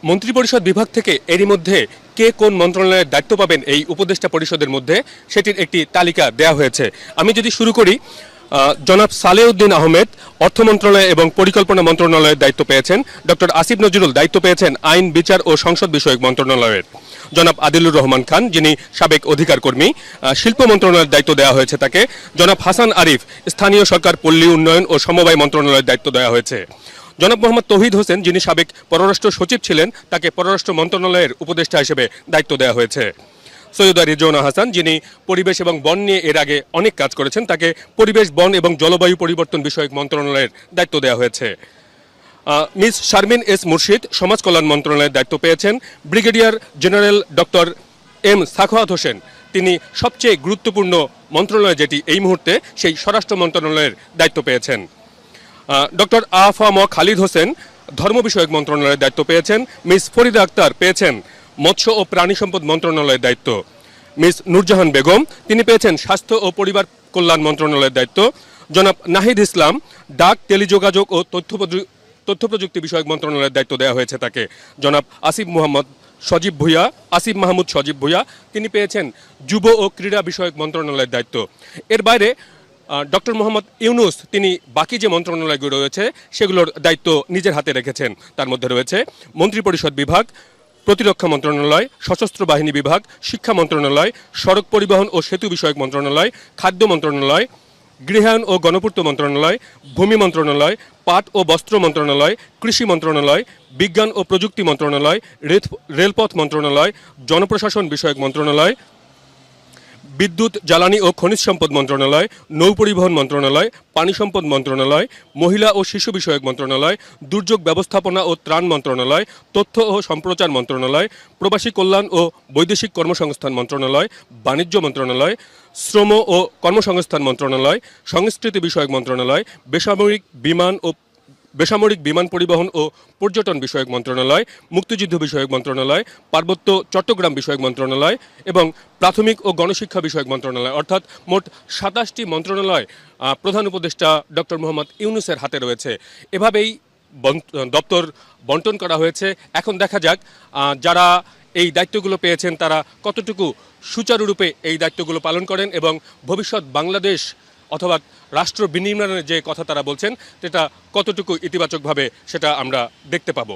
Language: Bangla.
মন্ত্রিপরিষদ বিভাগ থেকে এরই মধ্যে কে কোন মন্ত্রণালয়ের দায়িত্ব পাবেন এই উপদেষ্টা পরিষদের মধ্যে সেটির একটি তালিকা দেয়া হয়েছে। আমি যদি শুরু করি, জনাব সালেউদ্দিন আহমেদ অর্থ মন্ত্রণালয় এবং পরিকল্পনা মন্ত্রণালয়ের দায়িত্ব পেয়েছেন। ডক্টর আসিফ নজরুল দায়িত্ব পেয়েছেন আইন, বিচার ও সংসদ বিষয়ক মন্ত্রণালয়ের। জনাব আদিলুর রহমান খান, যিনি সাবেক অধিকার কর্মী, শিল্প মন্ত্রণালয়ের দায়িত্ব দেওয়া হয়েছে তাকে। জনাব হাসান আরিফ স্থানীয় সরকার, পল্লী উন্নয়ন ও সমবায় মন্ত্রণালয়ের দায়িত্ব দেওয়া হয়েছে। জনাব মোহাম্মদ তৌহিদ হোসেন, যিনি সাবেক পররাষ্ট্র সচিব ছিলেন, তাকে পররাষ্ট্র মন্ত্রণালয়ের উপদেষ্টা হিসেবে দায়িত্ব দেওয়া হয়েছে। সৈয়দা রিজওয়ানা হাসান, যিনি পরিবেশ এবং বন নিয়ে এর আগে অনেক কাজ করেছেন, তাকে পরিবেশ, বন এবং জলবায়ু পরিবর্তন বিষয়ক মন্ত্রণালয়ের দায়িত্ব দেওয়া হয়েছে। মিস শারমিন এস মুর্শিদ সমাজ কল্যাণ মন্ত্রণালয়ের দায়িত্ব পেয়েছেন। Brigadier general doctor M Sakhawat Hossain, তিনি সবচেয়ে গুরুত্বপূর্ণ মন্ত্রণালয় যেটি এই মুহূর্তে, সেই স্বরাষ্ট্র মন্ত্রণালয়ের দায়িত্ব পেয়েছেন। ডক্টর আফাম খালিদ হোসেন ধর্ম বিষয়ক মন্ত্রণালয়ের দায়িত্ব পেয়েছেন। মিস ফরিদা আক্তার পেয়েছেন মৎস্য ও প্রাণী সম্পদ মন্ত্রণালয়ের দায়িত্ব। মিস নূরজাহান বেগম, তিনি পেয়েছেন স্বাস্থ্য ও পরিবার কল্যাণ মন্ত্রণালয়ের দায়িত্ব। জনাব নাহিদ ইসলাম ডাক, টেলিযোগাযোগ ও তথ্য প্রযুক্তি বিষয়ক মন্ত্রণালয়ের দায়িত্ব দেওয়া হয়েছে তাকে। জনাব আসিফ মাহমুদ সজীব ভুইয়া, তিনি পেয়েছেন যুব ও ক্রীড়া বিষয়ক মন্ত্রণালয়ের দায়িত্ব। এর বাইরে ডক্টর মোহাম্মদ ইউনুস, তিনি বাকি যে মন্ত্রণালয়গুলো রয়েছে সেগুলোর দায়িত্ব নিজের হাতে রেখেছেন। তার মধ্যে রয়েছে মন্ত্রিপরিষদ বিভাগ, প্রতিরক্ষা মন্ত্রণালয়, সশস্ত্র বাহিনী বিভাগ, শিক্ষা মন্ত্রণালয়, সড়ক পরিবহন ও সেতু বিষয়ক মন্ত্রণালয়, খাদ্য মন্ত্রণালয়, গৃহায়ন ও গণপূর্ত মন্ত্রণালয়, ভূমি মন্ত্রণালয়, পাট ও বস্ত্র মন্ত্রণালয়, কৃষি মন্ত্রণালয়, বিজ্ঞান ও প্রযুক্তি মন্ত্রণালয়, রেলপথ মন্ত্রণালয়, জনপ্রশাসন বিষয়ক মন্ত্রণালয়, বিদ্যুৎ, জ্বালানি ও খনিজ সম্পদ মন্ত্রণালয়, নৌ পরিবহন মন্ত্রণালয়, পানি সম্পদ মন্ত্রণালয়, মহিলা ও শিশু বিষয়ক মন্ত্রণালয়, দুর্যোগ ব্যবস্থাপনা ও ত্রাণ মন্ত্রণালয়, তথ্য ও সম্প্রচার মন্ত্রণালয়, প্রবাসী কল্যাণ ও বৈদেশিক কর্মসংস্থান মন্ত্রণালয়, বাণিজ্য মন্ত্রণালয়, শ্রম ও কর্মসংস্থান মন্ত্রণালয়, সংস্কৃতি বিষয়ক মন্ত্রণালয়, বেসামরিক বিমান পরিবহন ও পর্যটন বিষয়ক মন্ত্রণালয়, মুক্তিযুদ্ধ বিষয়ক মন্ত্রণালয়, পার্বত্য চট্টগ্রাম বিষয়ক মন্ত্রণালয় এবং প্রাথমিক ও গণশিক্ষা বিষয়ক মন্ত্রণালয়। অর্থাৎ মোট ২৭টি মন্ত্রণালয় প্রধান উপদেষ্টা ডক্টর মোহাম্মদ ইউনুসের হাতে রয়েছে। এভাবেই দপ্তর বন্টন করা হয়েছে। এখন দেখা যাক যারা এই দায়িত্বগুলো পেয়েছেন তারা কতটুকু সুচারুরূপে এই দায়িত্বগুলো পালন করেন এবং ভবিষ্যৎ বাংলাদেশ অথবা রাষ্ট্র বিনির্মাণের যে কথা তারা বলছেন সেটা কতটুকু ইতিবাচকভাবে সেটা আমরা দেখতে পাবো।